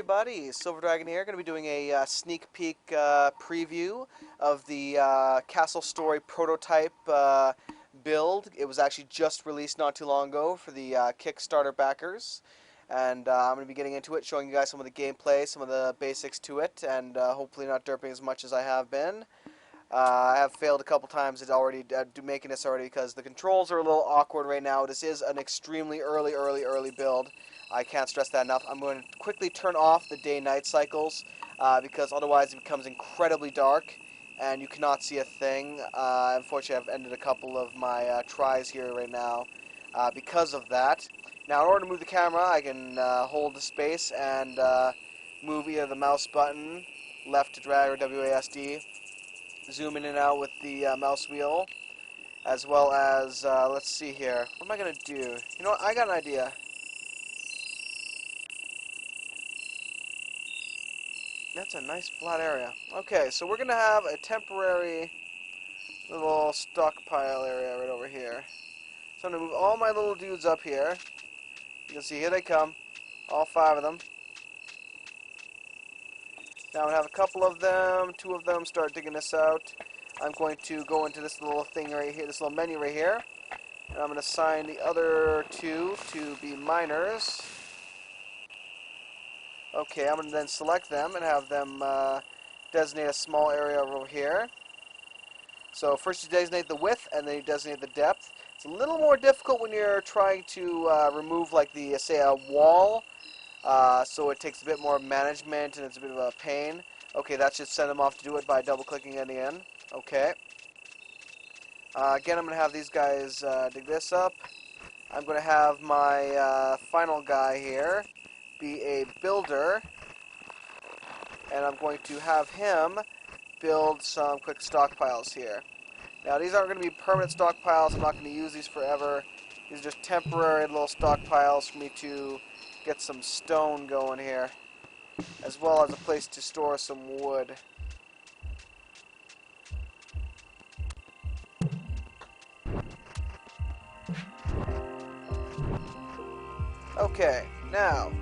everybody, Silver Dragon here. Going to be doing a sneak peek preview of the Castle Story prototype build. It was actually just released not too long ago for the Kickstarter backers. And I'm going to be getting into it, showing you guys some of the gameplay, some of the basics to it, and hopefully not derping as much as I have been. I have failed a couple times at making this already because the controls are a little awkward right now. This is an extremely early build. I can't stress that enough. I'm going to quickly turn off the day-night cycles because otherwise it becomes incredibly dark and you cannot see a thing. Unfortunately, I've ended a couple of my tries here right now because of that. Now, in order to move the camera, I can hold the space and move either the mouse button, left to drag, or WASD. Zoom in and out with the mouse wheel, as well as, let's see here. What am I going to do? You know what? I got an idea. That's a nice flat area. Okay, so we're going to have a temporary little stockpile area right over here. So I'm going to move all my little dudes up here. You can see here they come. All 5 of them. Now I'm going to have a couple of them, 2 of them start digging this out. I'm going to go into this little thing right here, this little menu right here. And I'm going to assign the other 2 to be miners. Okay, I'm going to then select them and have them designate a small area over here. So first you designate the width and then you designate the depth. It's a little more difficult when you're trying to remove, like, the say a wall. So it takes a bit more management and it's a bit of a pain. Okay, that should send them off to do it by double-clicking in the end. Okay. Again, I'm going to have these guys dig this up. I'm going to have my final guy here be a builder, and I'm going to have him build some quick stockpiles here. Now, these aren't going to be permanent stockpiles. I'm not going to use these forever. These are just temporary little stockpiles for me to get some stone going here, as well as a place to store some wood. Okay, now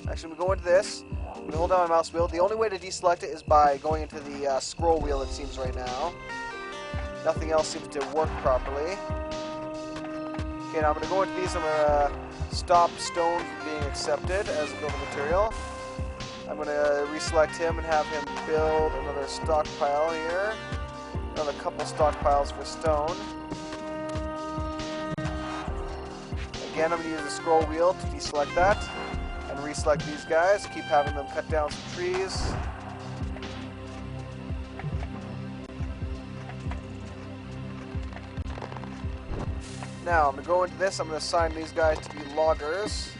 actually, we go into this. We hold down my mouse wheel. The only way to deselect it is by going into the scroll wheel, it seems, right now. Nothing else seems to work properly. Okay, now I'm going to go into these. I'm going to stop stone from being accepted as a building material. I'm going to reselect him and have him build another stockpile here. Another couple stockpiles for stone. Again, I'm going to use the scroll wheel to deselect that. And reselect these guys, keep having them cut down some trees. Now, I'm going to go into this, I'm going to assign these guys to be loggers,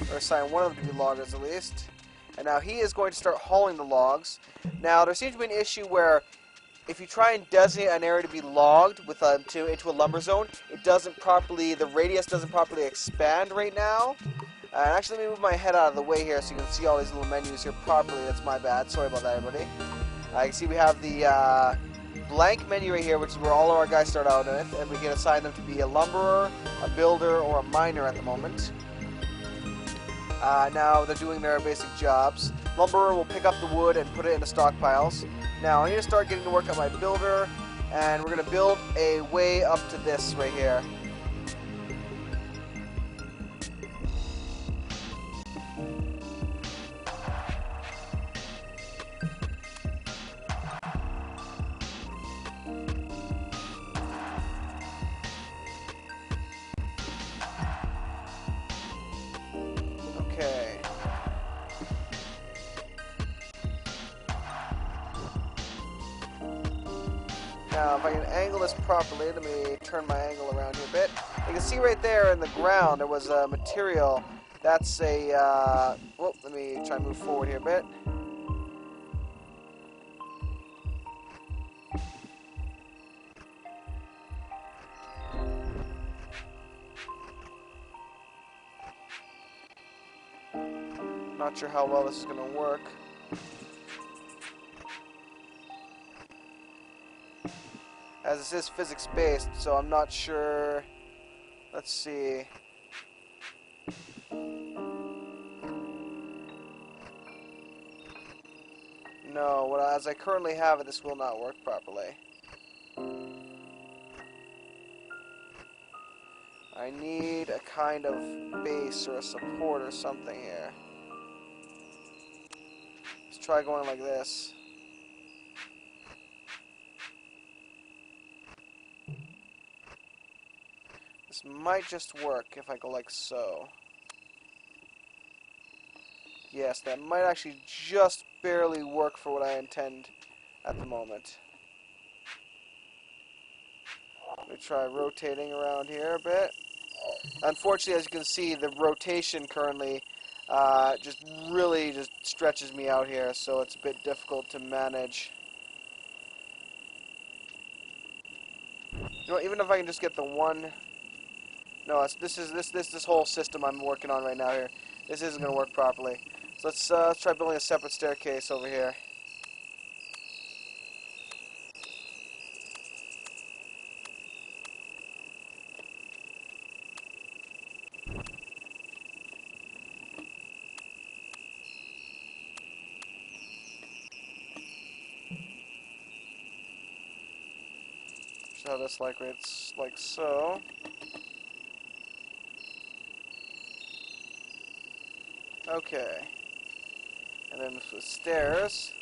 or assign one of them to be loggers at least. And now he is going to start hauling the logs. Now, there seems to be an issue where if you try and designate an area to be logged with into a lumber zone, it doesn't properly, the radius doesn't properly expand right now. And actually, let me move my head out of the way here so you can see all these little menus here properly. That's my bad. Sorry about that, everybody. You can see we have the blank menu right here, which is where all of our guys start out with, and we can assign them to be a lumberer, a builder, or a miner at the moment. Now they're doing their basic jobs. Lumberer will pick up the wood and put it in the stockpiles. Now I need to start getting to work on my builder, and we're going to build a way up to this right here. Okay. Now, if I can angle this properly, let me turn my angle around here a bit. You can see right there in the ground, there was a material. That's a, whoop, let me try and move forward here a bit. Not sure how well this is going to work. As this is physics-based, so I'm not sure. Let's see. No, as I currently have it, this will not work properly. I need a kind of base or a support or something here. Let's try going like this. This might just work if I go like so. Yes, that might actually just barely work for what I intend at the moment. Let me try rotating around here a bit. Unfortunately, as you can see, the rotation currently just really just stretches me out here, so it's a bit difficult to manage. You know, even if I can just get the one. No, this whole system I'm working on right now here. This isn't going to work properly. So let's try building a separate staircase over here. Show this like it's like so. Okay. And then with stairs.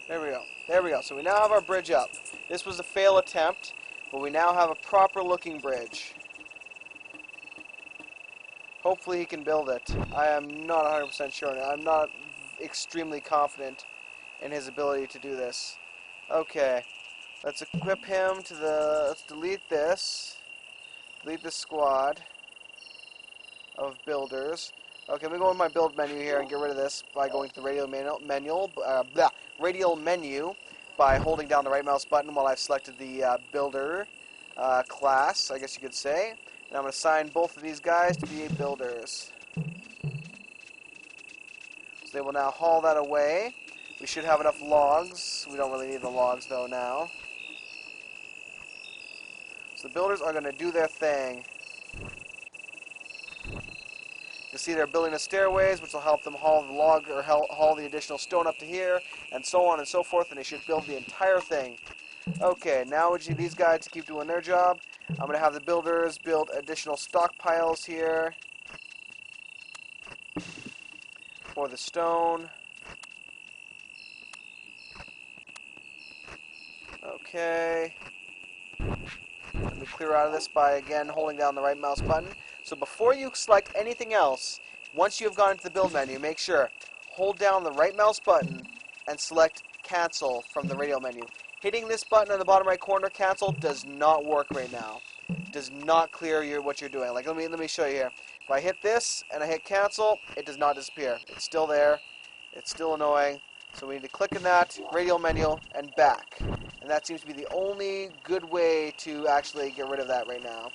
There we go. There we go. So we now have our bridge up. This was a fail attempt, but we now have a proper looking bridge. Hopefully he can build it. I am not 100% sure. I'm not extremely confident in his ability to do this. Okay. Let's equip him to the... Let's delete this. Delete the squad of builders. Okay, let me go in my build menu here and get rid of this by going to the radial menu by holding down the right mouse button while I've selected the builder class, I guess you could say. And I'm going to assign both of these guys to be builders. So they will now haul that away. We should have enough logs. We don't really need the logs though now. So the builders are going to do their thing. You see they're building the stairways, which will help them haul the log or haul the additional stone up to here, and so on and so forth, and they should build the entire thing. Okay, now we need these guys to keep doing their job. I'm going to have the builders build additional stockpiles here for the stone. Okay. Let me clear out of this by, again, holding down the right mouse button. So before you select anything else, once you have gone into the build menu, make sure, hold down the right mouse button and select cancel from the radial menu. Hitting this button in the bottom right corner, cancel, does not work right now. Does not clear what you're doing. Like, let me show you here. If I hit this and I hit cancel, it does not disappear. It's still there. It's still annoying. So we need to click in that radial menu and back. And that seems to be the only good way to actually get rid of that right now.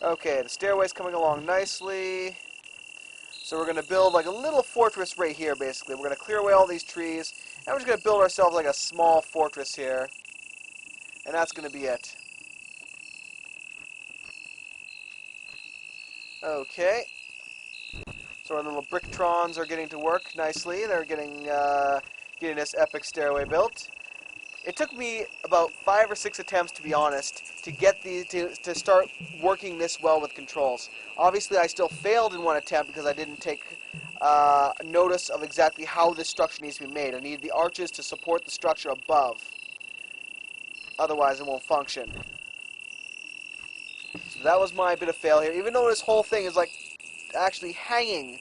Okay, the stairway's coming along nicely. So we're going to build like a little fortress right here, basically. We're going to clear away all these trees, and we're just going to build ourselves like a small fortress here. And that's going to be it. Okay. So our little Bricktrons are getting to work nicely. They're getting this epic stairway built. It took me about 5 or 6 attempts, to be honest, to get to start working this well with controls. Obviously, I still failed in one attempt because I didn't take notice of exactly how this structure needs to be made. I need the arches to support the structure above. Otherwise, it won't function. So that was my bit of fail here. Even though this whole thing is like actually hanging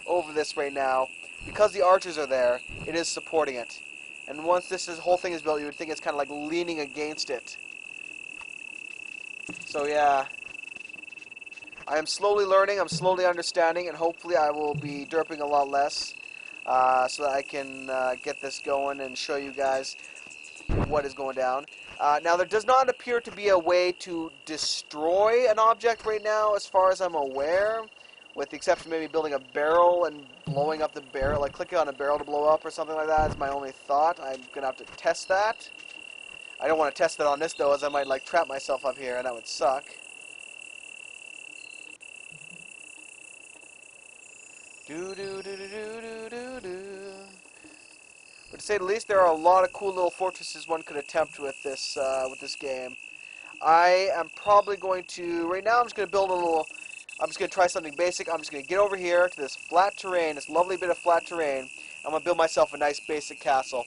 over this right now, because the arches are there, it is supporting it. And once this whole thing is built, you would think it's kind of like leaning against it. So yeah, I am slowly learning, I'm slowly understanding, and hopefully I will be derping a lot less so that I can get this going and show you guys what is going down. Now, there does not appear to be a way to destroy an object right now, as far as I'm aware. with the exception of maybe building a barrel and blowing up the barrel, like clicking on a barrel to blow up or something like that is my only thought. I'm going to have to test that. I don't want to test it on this, though, as I might, like, trap myself up here, and that would suck. Do-do-do-do-do-do-do-do. But to say the least, there are a lot of cool little fortresses one could attempt with this game. I am probably going to, right now I'm just going to build a little, I'm just going to try something basic. I'm just going to get over here to this flat terrain, this lovely bit of flat terrain. I'm going to build myself a nice basic castle.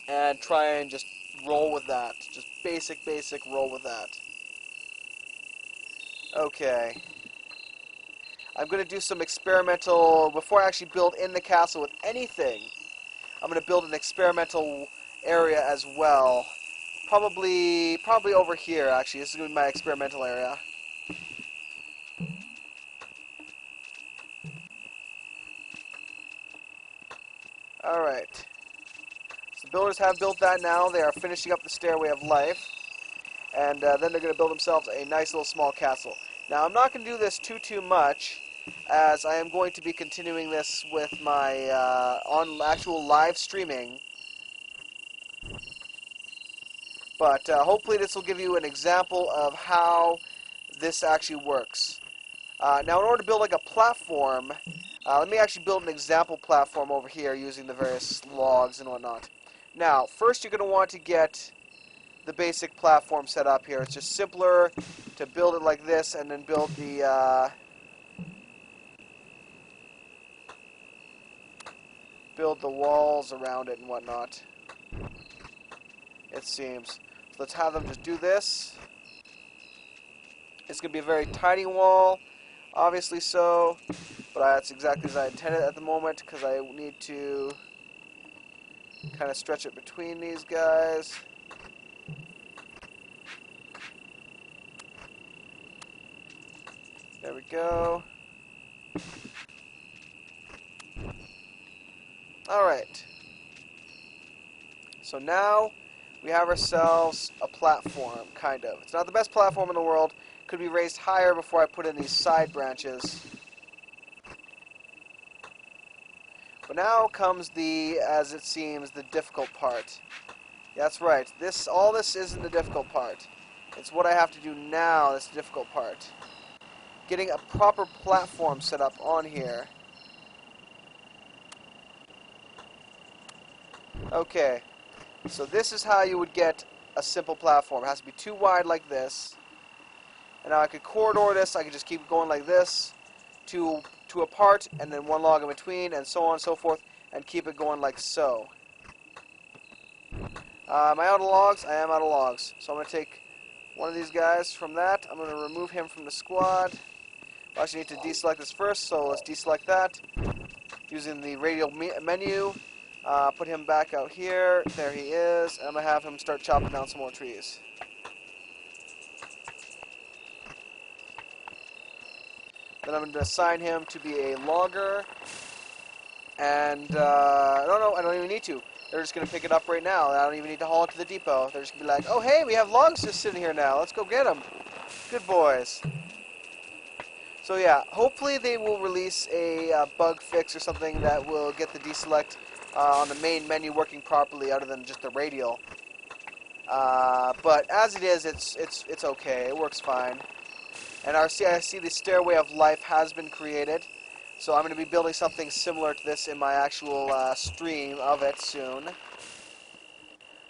And try and just roll with that. Just basic roll with that. Okay. I'm going to do some experimental, before I actually build in the castle with anything, I'm going to build an experimental area as well. Probably over here, actually. This is going to be my experimental area. Alright. So the builders have built that now. They are finishing up the Stairway of Life. And then they're going to build themselves a nice little small castle. Now, I'm not going to do this too much, as I am going to be continuing this with my on actual live streaming. But hopefully this will give you an example of how this actually works. Now, in order to build like a platform, let me actually build an example platform over here using the various logs and whatnot. Now, first you're going to want to get the basic platform set up here. It's just simpler to build it like this and then build the walls around it and whatnot. It seems. So let's have them just do this. It's going to be a very tiny wall, obviously so, but that's exactly as I intended at the moment because I need to kind of stretch it between these guys. There we go. Alright. So now we have ourselves a platform, kind of. It's not the best platform in the world. Could be raised higher before I put in these side branches. But now comes the, as it seems, the difficult part. That's right. All this isn't the difficult part. It's what I have to do now that's the difficult part. Getting a proper platform set up on here. Okay. So this is how you would get a simple platform. It has to be too wide like this. And now I could corridor this. I could just keep going like this. Two apart, and then one log in between, and so on and so forth, and keep it going like so. Am I out of logs? I am out of logs. So I'm going to take one of these guys from that. I'm going to remove him from the squad. I actually need to deselect this first, so let's deselect that. Using the radial menu. Put him back out here. There he is. And I'm going to have him start chopping down some more trees. Then I'm going to assign him to be a logger. And, I don't even need to. They're just going to pick it up right now. I don't even need to haul it to the depot. They're just going to be like, oh, hey, we have logs just sitting here now. Let's go get them. Good boys. So, yeah, hopefully they will release a bug fix or something that will get the deselect on the main menu working properly other than just the radial. But as it is, it's okay. It works fine. And I see the Stairway of Life has been created. So I'm going to be building something similar to this in my actual stream of it soon.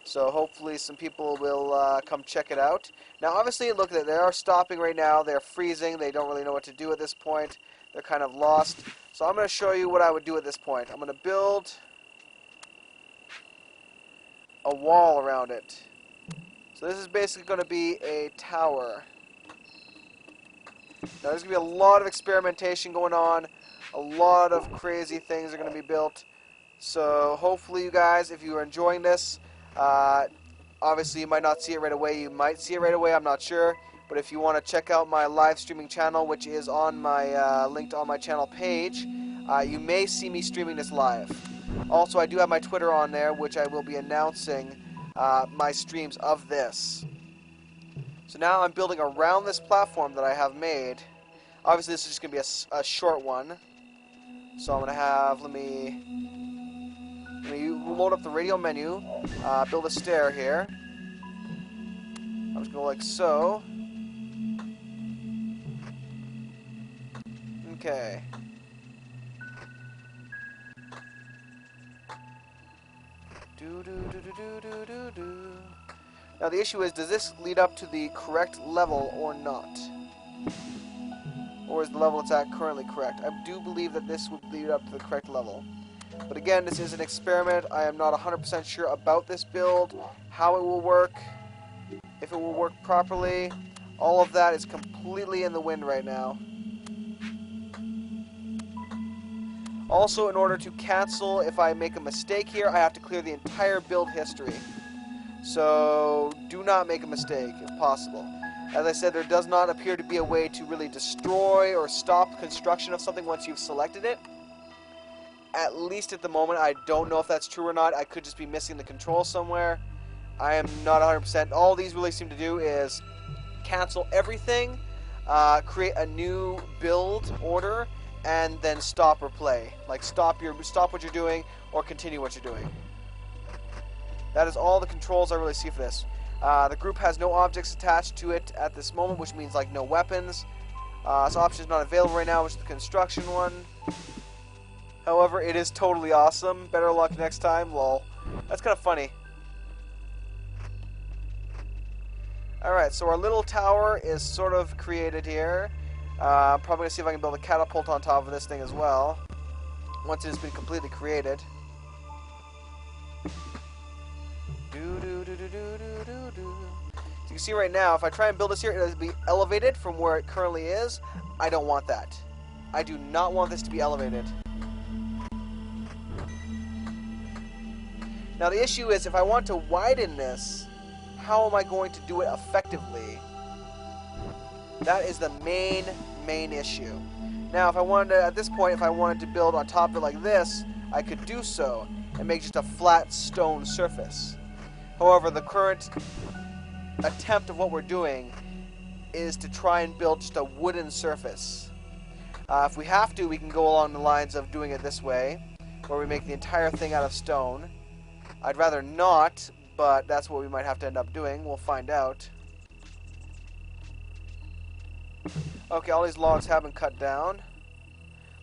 So hopefully some people will come check it out. Now obviously, look, they are stopping right now. They're freezing. They don't really know what to do at this point. They're kind of lost. So I'm going to show you what I would do at this point. I'm going to build a wall around it. So this is basically going to be a tower. Now there's going to be a lot of experimentation going on. A lot of crazy things are going to be built. So hopefully you guys, if you are enjoying this, obviously you might not see it right away. You might see it right away, I'm not sure. But if you want to check out my live streaming channel, which is on my linked on my channel page, you may see me streaming this live. Also, I do have my Twitter on there, which I will be announcing my streams of this. So now I'm building around this platform that I have made. Obviously, this is just going to be a short one. So I'm going to have, let me load up the radio menu, build a stair here. I'm just going to go like so. Okay. Now the issue is, does this lead up to the correct level or not? Or is the level it's at currently correct? I do believe that this would lead up to the correct level. But again, this is an experiment. I am not 100% sure about this build, how it will work, if it will work properly. All of that is completely in the wind right now. Also, in order to cancel, if I make a mistake here, I have to clear the entire build history. So, do not make a mistake, if possible. As I said, there does not appear to be a way to really destroy or stop construction of something once you've selected it. At least at the moment, I don't know if that's true or not. I could just be missing the control somewhere. I am not 100%. All these really seem to do is cancel everything, create a new build order, and then stop or play. Like stop what you're doing or continue what you're doing. That is all the controls I really see for this. The group has no objects attached to it at this moment, which means like no weapons. This option is not available right now, which is the construction one. However, it is totally awesome. Better luck next time. Lol. That's kind of funny. Alright, so our little tower is sort of created here. I'm probably going to see if I can build a catapult on top of this thing as well, once it has been completely created. So you can see right now, if I try and build this here, it'll be elevated from where it currently is. I don't want that. I do not want this to be elevated. Now the issue is, if I want to widen this, how am I going to do it effectively? That is the main issue. Now, if I wanted to, at this point, if I wanted to build on top of it like this, I could do so and make just a flat stone surface. However, the current attempt of what we're doing is to try and build just a wooden surface. If we have to, we can go along the lines of doing it this way, where we make the entire thing out of stone. I'd rather not, but that's what we might have to end up doing. We'll find out. Okay, all these logs have been cut down.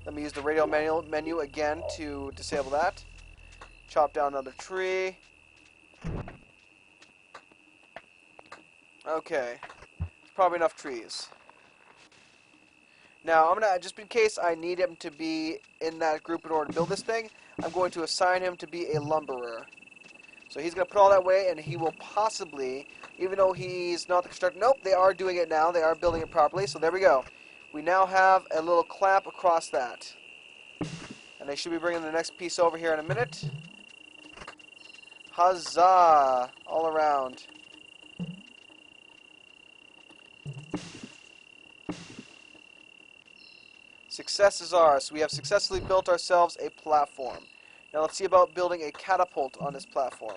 Let me use the radio menu again to disable that. Chop down another tree. Okay, it's probably enough trees. Now, I'm gonna, just in case I need him to be in that group in order to build this thing, I'm going to assign him to be a lumberer. So he's going to put all that away, and he will possibly, even though he's not the constructor, nope, they are doing it now. They are building it properly, so there we go. We now have a little clamp across that. And they should be bringing the next piece over here in a minute. Huzzah! All around. Success is ours. So we have successfully built ourselves a platform. Now let's see about building a catapult on this platform.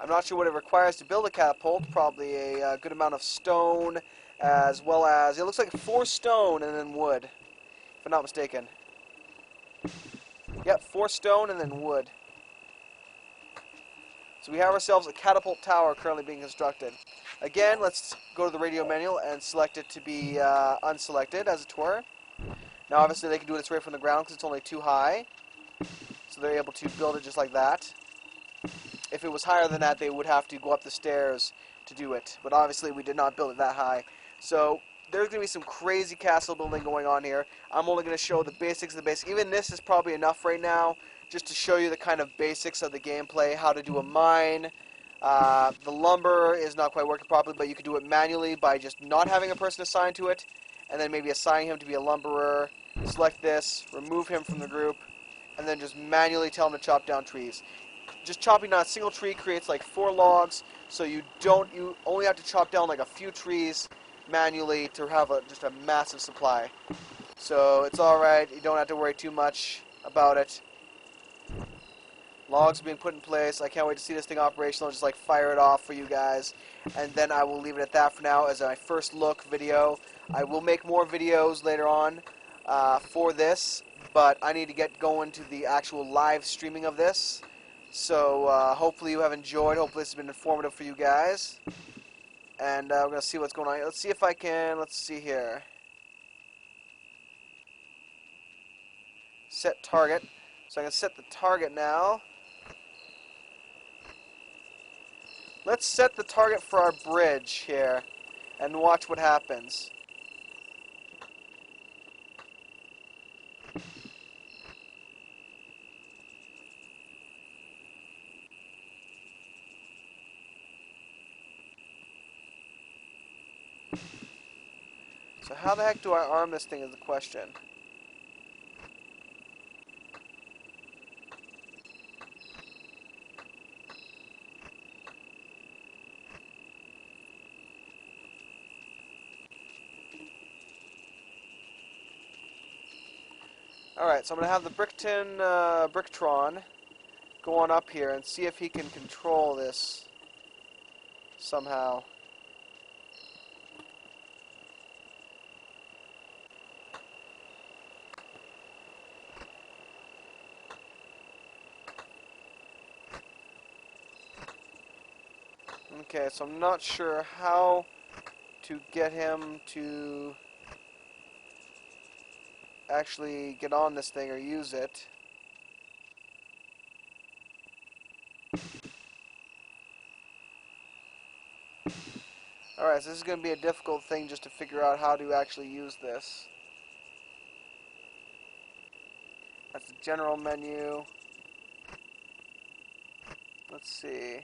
I'm not sure what it requires to build a catapult. Probably a good amount of stone, as well as, it looks like 4 stone and then wood, if I'm not mistaken. Yep, 4 stone and then wood. So we have ourselves a catapult tower currently being constructed. Again, let's go to the radio menu and select it to be unselected, as it were. Now, obviously, they can do it straight from the ground because it's only too high. So they're able to build it just like that. If it was higher than that, they would have to go up the stairs to do it. But obviously, we did not build it that high. So there's going to be some crazy castle building going on here. I'm only going to show the basics of the basics. Even this is probably enough right now, just to show you the kind of basics of the gameplay, how to do a mine. The lumber is not quite working properly, but you can do it manually by just not having a person assigned to it, and then maybe assigning him to be a lumberer. Select this, remove him from the group, and then just manually tell him to chop down trees. Just chopping down a single tree creates like 4 logs, so you only have to chop down like a few trees manually to have just a massive supply. So it's alright, you don't have to worry too much about it. Logs are being put in place. I can't wait to see this thing operational and just like fire it off for you guys. And then I will leave it at that for now as my first look video. I will make more videos later on for this, but I need to get going to the actual live streaming of this. So hopefully you have enjoyed. Hopefully this has been informative for you guys. And we're going to see what's going on. Let's see if I can, let's see here. Set target. So I can set the target now. Let's set the target for our bridge here and watch what happens. So how the heck do I arm this thing is the question. Alright, so I'm going to have the Bricktron go on up here and see if he can control this somehow. Okay, so I'm not sure how to get him to actually get on this thing or use it. Alright, so this is going to be a difficult thing just to figure out how to actually use this. That's the general menu. Let's see.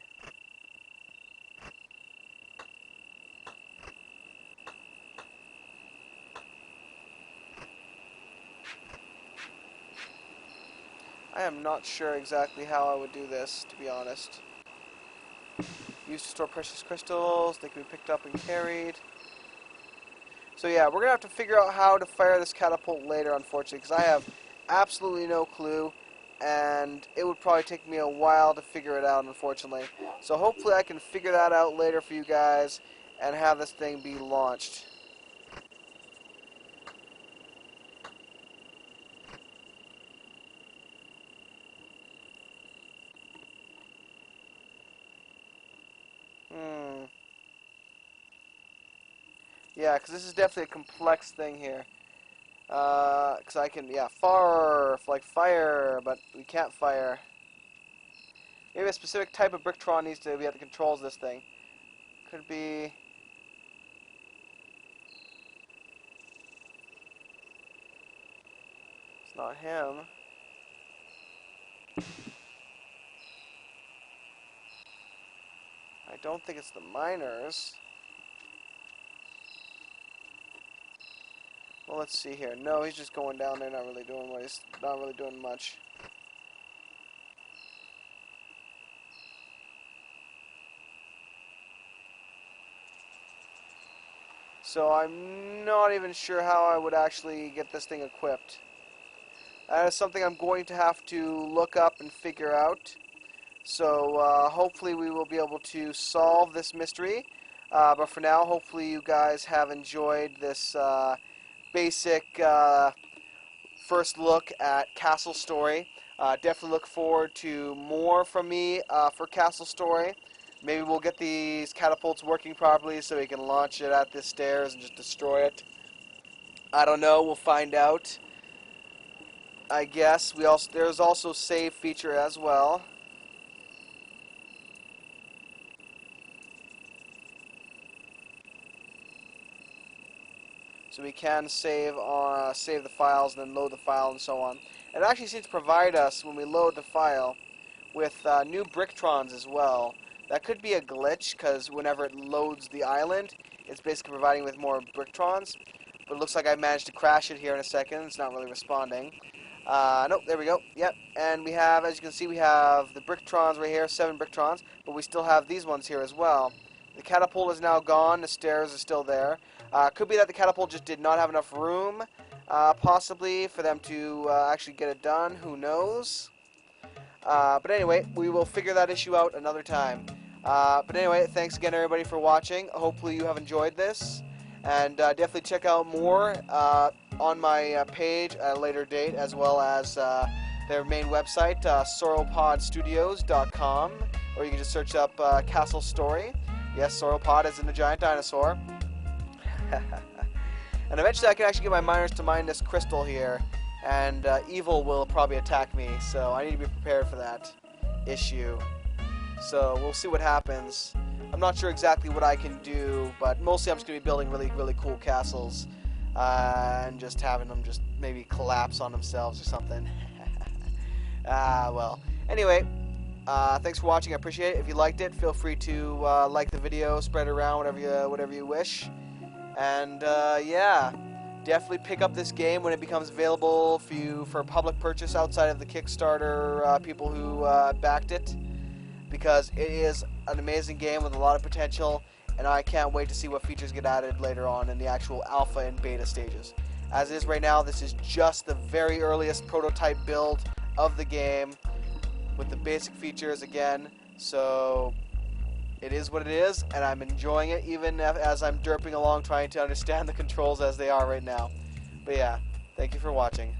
I am not sure exactly how I would do this, to be honest. Used to store precious crystals. They can be picked up and carried. So yeah, we're going to have to figure out how to fire this catapult later, unfortunately, because I have absolutely no clue, and it would probably take me a while to figure it out, unfortunately. So hopefully I can figure that out later for you guys and have this thing be launched. Yeah, because this is definitely a complex thing here. Because I can, yeah, like fire, but we can't fire. Maybe a specific type of Bricktron needs to be at the controls of this thing. Could be... It's not him. I don't think it's the miners. Well, let's see here. No, he's just going down there, not really doing what he's not really doing much. So I'm not even sure how I would actually get this thing equipped. That is something I'm going to have to look up and figure out. So hopefully we will be able to solve this mystery. But for now, hopefully you guys have enjoyed this basic first look at Castle Story. Definitely look forward to more from me for Castle Story. Maybe we'll get these catapults working properly so we can launch it at the stairs and just destroy it. I don't know. We'll find out. I guess there's also save feature as well. So we can save the files and then load the file and so on. It actually seems to provide us, when we load the file, with new Bricktrons as well. That could be a glitch, because whenever it loads the island, it's basically providing with more Bricktrons. But it looks like I managed to crash it here in a second. It's not really responding. Nope, there we go. Yep, and we have, as you can see, we have the Bricktrons right here, 7 Bricktrons, but we still have these ones here as well. The catapult is now gone, the stairs are still there. Could be that the catapult just did not have enough room, possibly, for them to actually get it done. Who knows? But anyway, we will figure that issue out another time. But anyway, thanks again, everybody, for watching. Hopefully you have enjoyed this. And definitely check out more on my page at a later date, as well as their main website, sauropodstudios.com. Or you can just search up Castle Story. Yes, sauropod as in the giant dinosaur. And eventually I can actually get my miners to mine this crystal here. And evil will probably attack me, so I need to be prepared for that issue. So we'll see what happens. I'm not sure exactly what I can do, but mostly I'm just going to be building really, really cool castles. And just having them just maybe collapse on themselves or something. Well. Anyway, thanks for watching. I appreciate it. If you liked it, feel free to like the video, spread it around, whatever you wish. And yeah, definitely pick up this game when it becomes available for public purchase outside of the Kickstarter people who backed it, because it is an amazing game with a lot of potential, and I can't wait to see what features get added later on in the actual alpha and beta stages. As it is right now, this is just the very earliest prototype build of the game with the basic features again, so it is what it is, and I'm enjoying it even as I'm derping along trying to understand the controls as they are right now. But yeah, thank you for watching.